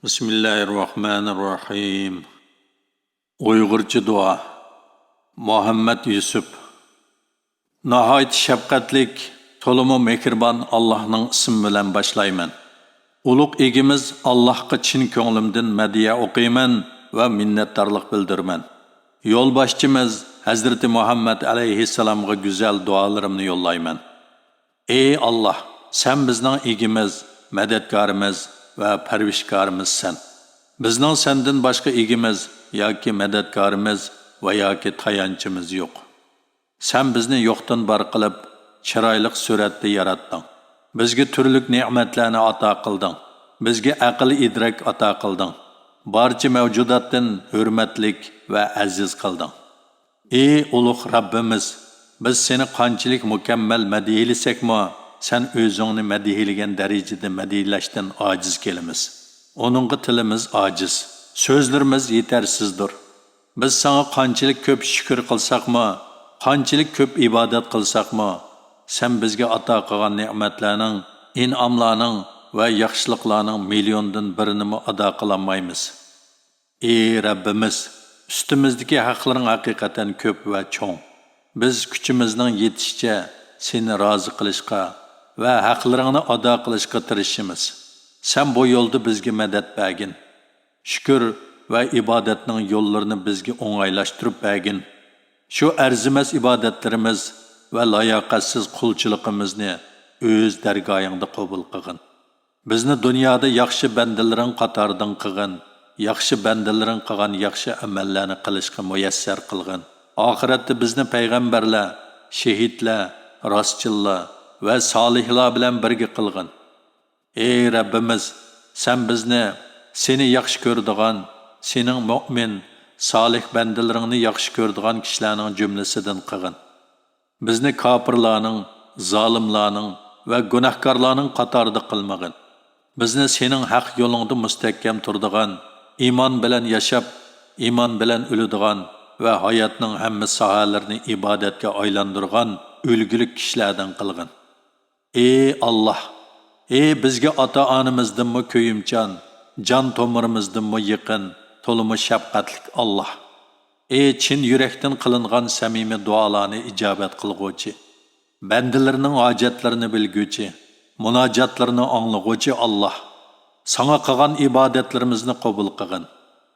Bismillahirrahmanirrahim. Uyg'urcha duo. Muhammad Yusuf. Nahayat shafqatlik, to'liq mehribon Allohning ismi bilan boshlayman. Ulug' egimiz Allohga chin ko'nglimdan madiya o'qiyman va minnatdorlik bildirman. Yo'lboshchimiz Hazrati Muhammad alayhissalomga go'zal duolarimni yo'llayman. Ey Alloh, sen bizning egimiz, madadkorimiz va parvishkorimizsan. Bizning sendan boshqa egimiz yoki madadkorimiz va yoki tayanchimiz yo'q. Sen bizni yo'qdan bor qilib, chiroyli suratda yaratding. Bizga turli ne'matlarni ato qilding. Bizga aql idrak ato qilding. Barcha mavjudotdan hurmatlik va aziz qilding. Ey ulug' Rabbimiz, biz seni qanchalik mukammal madihlasakmo, sen o'zingni madihilgan darajada madihilashdan ojiz kelamiz. Onunğa tilimiz ojiz, so'zlarimiz yetarsizdir. Biz sana qanchalik ko'p shukr qilsaqmo, qanchalik ko'p ibodat qilsaqmo, sen bizga ato qilgan ne'matlarning, in'omlarning va yaxshiliklarning milliondan birini ado qilolmaymiz. Ey Rabbimiz, ustimizdagi haqlaring haqiqatan ko'p va cho'ng. Biz kuchimizning yetishicha seni rozi qilishga va haqlaringni ado qilishga tirishimiz. Sen bu yo'lda bizga madad bergin. Shukr va ibodatning yo'llarini bizga o'ng'aylashtirib bergin. Shu arzimas ibodatlarimiz va layoqatsiz qulchiligimizni o'z dargohingda qabul qilgin. Bizni dunyoda yaxshi bandalaring qatoridan qilgin. Yaxshi bandalaring qilgan yaxshi amallarni qilishga muyassar qilgin. Oxiratda bizni payg'ambarlar, shahidlar, rostchillar va solihlar bilan birga qilgin. Ey Rabbimiz, sen bizni seni yaxshi ko'radigan, sening mu'min, solih bandalaringni yaxshi ko'radigan kishilarning jumlasidan qilgin. Bizni kofirlarning, zolimlarning va gunohkorlarning qatorida qilmagin. Bizni sening haq yo'lingda mustahkam turadigan, iymon bilan yashab, iymon bilan o'ladigan va hayotning hamma sohalarini ibodatga aylantirgan o'lgulik kishilardan qilgin. Ey Allah, ey bizga ota-onamizdanmi ko'yimchan, jon tomirimizdanmi yaqin, to'limi shafqatlik Allah. Ey chin yurakdan qilingan samimiy duolarni ijobat qilguvchi, bandalarning hojatlarini bilguvchi, munojatlarini anglag'uvchi Allah. Sana qilgan ibodatlarimizni qabul qilgin,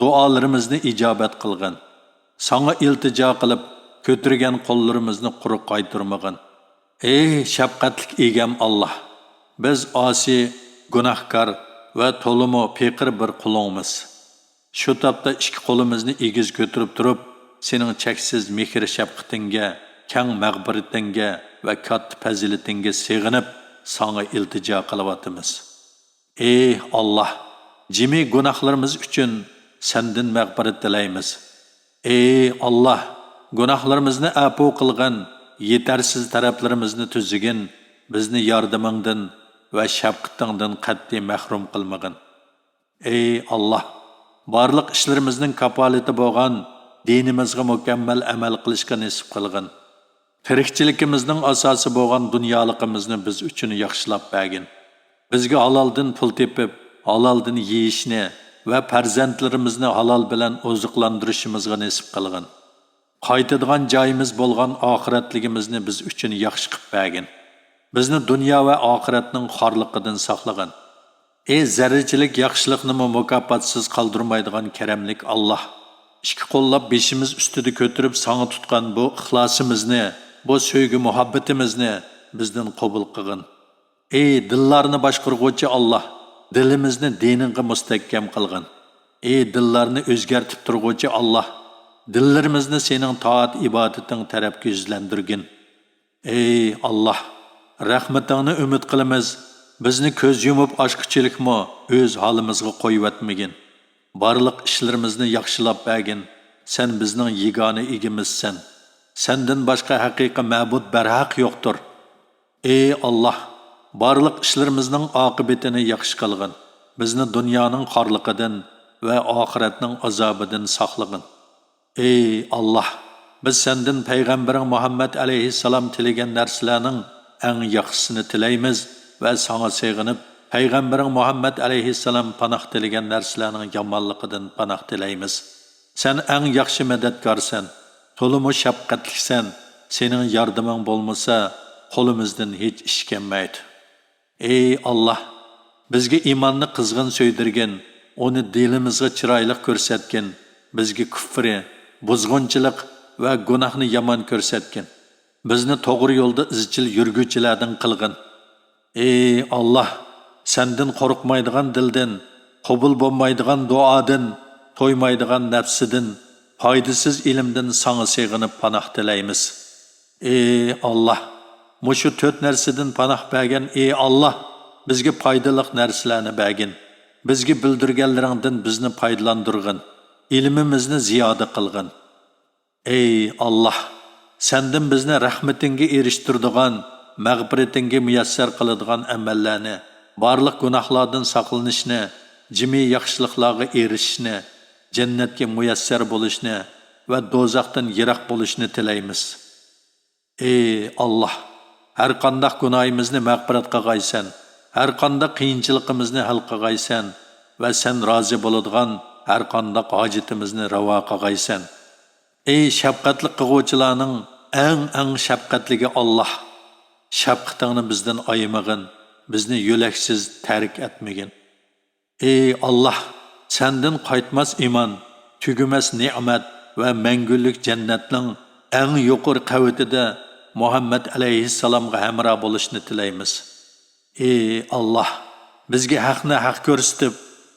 duolarimizni ijobat qilgin. Sana iltijo qilib, ko'tirgan qo'llarimizni quruq qaytarmagin. Ey shafqatlik egam Allah, biz osi, gunohkor va to'limi faqir bir qulingmiz. Shu topda ikki qo'limizni egiz ko'tarib turib, sening cheksiz mehr shafqatingga, keng mag'firatingga va katta fazilatingga sig'inib, sana iltijo qilyapmiz. Ey Allah, jimi gunohlarimiz uchun sendan mag'firat tilaymiz. Ey Allah, gunohlarimizni afu qilgan, yetarsiz taraflarimizni tuzigin, bizni yordamingdan va shafqatingdan qat'iy mahrum qilmagin. Ey Allah, barliq ishlarimizning kapolati bo'lgan dinimizga mukammal amal qilishga nasib qilgin. Tirikchiligimizning asosi bo'lgan dunyoligimizni biz uchun yaxshilab bergin. Bizga haloldan pul tepib, haloldan yeyishni va farzandlarimizni halol bilan oziqlantirishimizga nasib qilgin. Qaytadigan joyimiz bo'lgan oxiratligimizni biz uchun yaxshi qilib bergin. Bizni dunyo va oxiratning xorliqidan saqlagin. Ey zarrachilik yaxshilikni mukofotsiz qoldirmaydigan karamlik Allah. Ikki qo'llab beshimiz ustida ko'tirib sana tutgan bu ixlosimizni, bu sevgi muhabbatimizni bizdan qabul qilgin. Ey dillarni boshqarguvchi Allah, dilimizni diningga mustahkam qilgin. Ey dillarni o'zgartib turguvchi Allah, dillarimizni sening toat ibodating tarafga yuzlantirgin. Ey Allah, rahmatingni umid qilamiz. Bizni ko'z yumib oshqichilikmi o'z holimizga qo'yib barliq ishlarimizni yaxshilab bergin. Sen bizning yagona egimizsan. Sendan boshqa haqiqiy ma'bud barhaq yo'qdir. Ey Allah, barliq ishlarimizning oqibatini yaxshi qilgin. Bizni dunyoning xorliqidan va oxiratning azobidan saqlagin. Ey Allah, biz sendan payg'ambaring Muhammad alayhissalom tilagan narsalarning eng yaxshisini tilaymiz va sana sig'inib Peygamberin Muhammed aleyhisselam panah dileyen narsalarning yomonligidan panah dilaymiz. Sen eng yaxshi madadkorsan, to'liq shafqatlisan. Sening yordaming bo'lmasa, qo'limizdan hech ish kelmaydi. Ey Allah, bizga iymonni qizg'in so'ydirgin, uni dilimizga chiroyli ko'rsatgin, bizga kufri, buzg'unchilik va gunohni yomon ko'rsatgin. Bizni to'g'ri yo'lda izchil yurguvchilardan qilgin. Ey Allah, sendan qo'rqmaydigan dildan, qabul bo'lmaydigan duodan, to'ymaydigan nafsidan, foydasiz ilmdan sana seg'inib panoh tilaymiz. Ey Allah, mushu 4 narsadan panoh bergan ey Allah, bizga foydali narsalarni bergin. Bizga bildirganlaringdan bizni foydalantirgin. Ilmimizni ziyoda qilgin. Ey Allah, sendan bizni rahmatingga erishtirdigan, mag'firatingga muyassar qiladigan amallarni, barliq gunohlardan saqlanishni, jimi yaxshiliklarga erishishni, jannatga muyassar bo'lishni va do'zaxdan yiroq bo'lishni tilaymiz. Ey Allah, har qanday gunohimizni mag'firat qilgaysan, har qanday qiyinchiligimizni hal qilgaysan va sen rozi bo'ladigan har qanday hojatimizni ravo qilgaysan. Ey shafqatli qilguvchilarning eng shafqatligi Allah, shafqatingni bizdan ayamagin, bizni yo'laksiz tark etmagin. Ey Allah, sendan qaytmas iymon, tugumas ne'mat va mangulik jannatning eng yuqori qavatida Muhammad alayhissalomga hamroh bo'lishni tilaymiz. Ey Allah, bizga haqni haq ko'rsatib,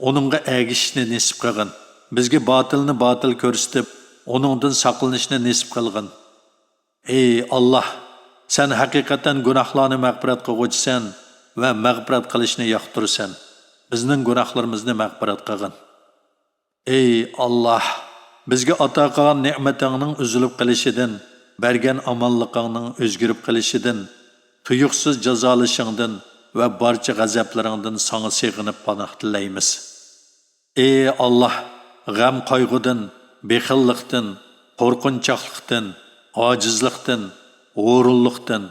onunga ergishishni nasib qilgin. Bizga botilni botil ko'rsatib, onundan saqlanishni nasib qilgin. Ey Allah, sen haqiqatan gunohlarni mag'firat qilguvchisan va mag'firat qilishni yoqtirsan. Bizning gunohlarimizni mag'firat qilgin. Ey Allah, bizga ato qilgan ne'matingning uzilib qilishidan, bergan omonligingning o'zgarib qilishidan, tuyuqsiz jazolashingdan va barcha g'azablaringdan sana seg'inib panoh tilaymiz. Ey Allah, g'am qayg'udan, bexillikdan, qo'rqinchoqlikdan, ojizlikdan, o'rinlikdan,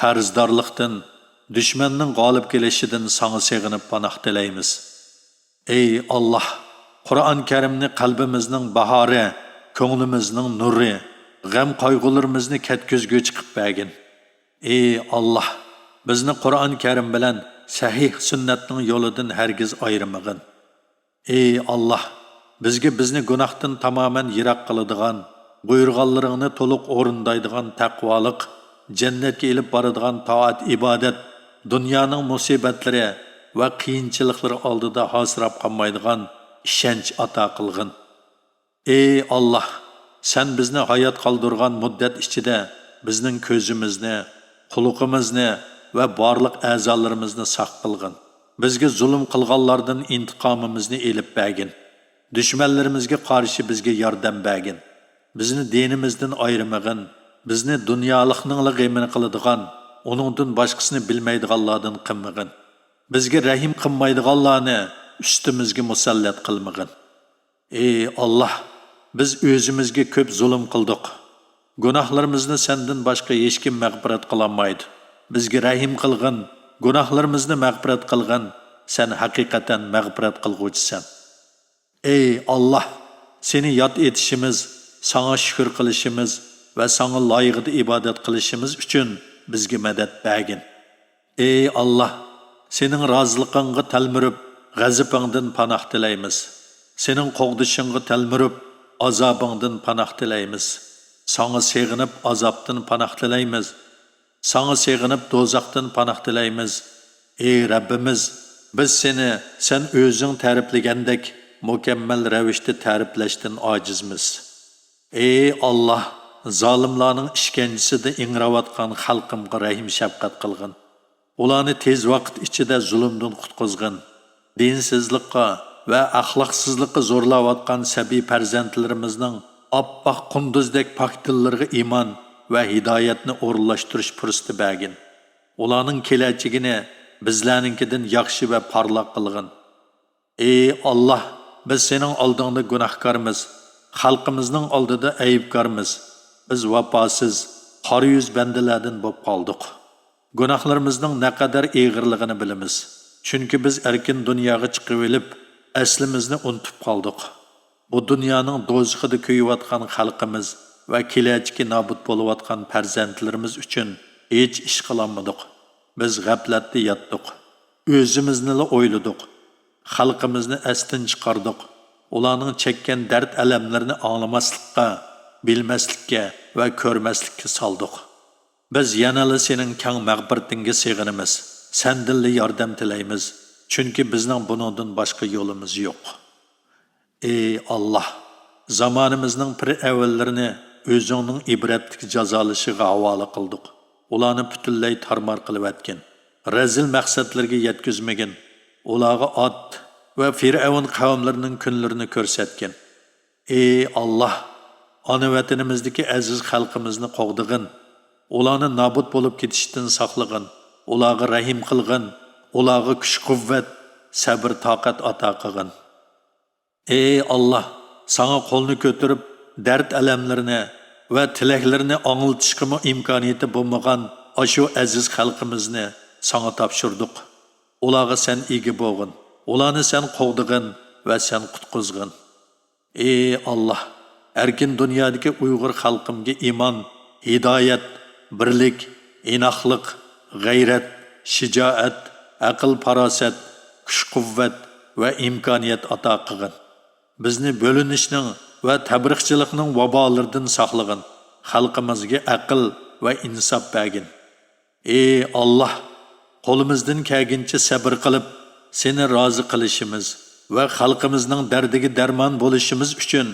qarzdorlikdan, dushmanning g'olib kelishidan sana seg'inib panoh tilaymiz. Ey Allah, Qur'on Karimni qalbimizning bahori, ko'nglimizning nuri, g'am qayg'ularimizni ketkizguchi qilib bergin. Ey Allah, bizni Qur'on Karim bilan sahih sunnatning yo'lidan hargiz ayirmagin. Ey Allah, bizga bizni gunohdan tamoman yiroq qiladigan, buyurganlaringni to'liq o'rindaydigan taqvolik, jannatga elib boradigan toat ibodat, dunyoning musibatlari va qiyinchiliklari oldida hozirab qolmaydigan ishonch ato qilgin. Ey Allah, sen bizni hayot qoldirgan muddat ichida bizning ko'zimizni, quloqimizni va barliq a'zolarimizni saq qilgin. Bizga zulm qilganlardan intiqomimizni elib bergin. Dushmanlarimizga qarshi bizga yordam bergin. Bizni dinimizdan ayirmagin. Bizni dunyolikning g'amini qiladigan, uningdan boshqasini bilmaydiganlardan qilmagin. Bizga rahim qilmaydiganlarni ustimizga musallat qilmagin. Ey Allah, biz o'zimizga ko'p zulm qildik. Gunohlarimizni sendan boshqa hech kim mag'firat qilolmaydi. Bizga rahim qilgin, gunohlarimizni mag'firat qilgin. Sen haqiqatan mag'firat qilguvchisan. Ey Allah, seni yod etishimiz, sana shukr qilishimiz va sana loyiqda ibodat qilishimiz uchun bizga madad bergin. Ey Allah, sening roziligingga talmirib, g'azabingdan panoh tilaymiz. Sening qo'g'dishingga talmirib, azobingdan panoh tilaymiz. Sana seg'inib azobdan panoh tilaymiz. Sana seg'inib do'zaxdan panoh tilaymiz. Ey Rabbimiz, biz seni sen o'zing ta'riflagandek mukammal ravishda ta'riflashdan ojizmiz. Ey Allah, zolimlarning ishkenchisida ingravotgan xalqimga rahim shafqat qilgin. Ularni tez vaqt ichida zulmdan qutqizgin. Dinsizlikqa va axloqsizlikqa zo'rlayotgan sabiy farzandlarimizning oppoq qunduzdek pok dillariga iymon va hidoyatni o'rinlashtirish fursati bergin. Ularning kelajagini bizlarninkidan yaxshi va parlaq qilgin. Ey Allah, biz sening oldingda gunohkormiz, xalqimizning oldida aybkormiz. Biz vafosiz, qora yuz bandalardan bo'lib qoldik. Gunohlarimizning naqadar og'irligini bilamiz. Chunki biz erkin dunyoga chiqib olib, aslimizni unutib qoldik. Bu dunyoning do'zaxida kuyayotgan xalqimiz va kelajagi nobud bo'layotgan farzandlarimiz uchun hech ish qilolmadik. Biz g'aflatda yotdik. O'zimizni o'yladik. Xalqimizni asdan chiqardik. Ularning chekkan dard alamlarini anglamaslikka, bilmaslikka va ko'rmaslikka soldik. Biz yanala sening kang mag'firatingga sig'inamiz. Sendinli yordam tilaymiz. Chunki bizning buningdan boshqa yo'limiz yo'q. Ey Allah, zamonimizning pir avvallarini o'zingning ibratlik jazolashiga havola qildik. Ularni butunlay tarmar qilib atgin. Razil maqsadlarga yetkazmagin. Ularga ot va Firavun qavmlarining kunlarini ko'rsatgin. Ey Allah, ona vatanimizdagi aziz xalqimizni qo'g'digin. Ularni nobud bo'lib ketishdan saqlagin. Ularga rahim qilgin. Ularga kuch-quvvat, sabr, toqat ato qilgin. Ey Allah, sana qo'lni ko'tarib, dard alamlarini va tilaklarini anglitishga imkoniyati bo'lmagan ashu aziz xalqimizni sana topshirdik. Ularga sen ega bo'lgin. Ularni sen qo'g'digin va sen qutqizgin. Ey Allah, erkin dunyodagi Uyg'ur xalqimga iymon, hidoyat, birlik, inoqlik, g'ayrat, shijoat, aql, farosat, kuch-quvvat va imkoniyat ato qilgin. Bizni bo'linishning va tabriqchilikning vabolaridan saqlagin. Xalqimizga aql va insof bergin. Ey Allah, qo'limizdan kelgancha sabr qilib, seni rozi qilishimiz va xalqimizning dardiga darmon bo'lishimiz uchun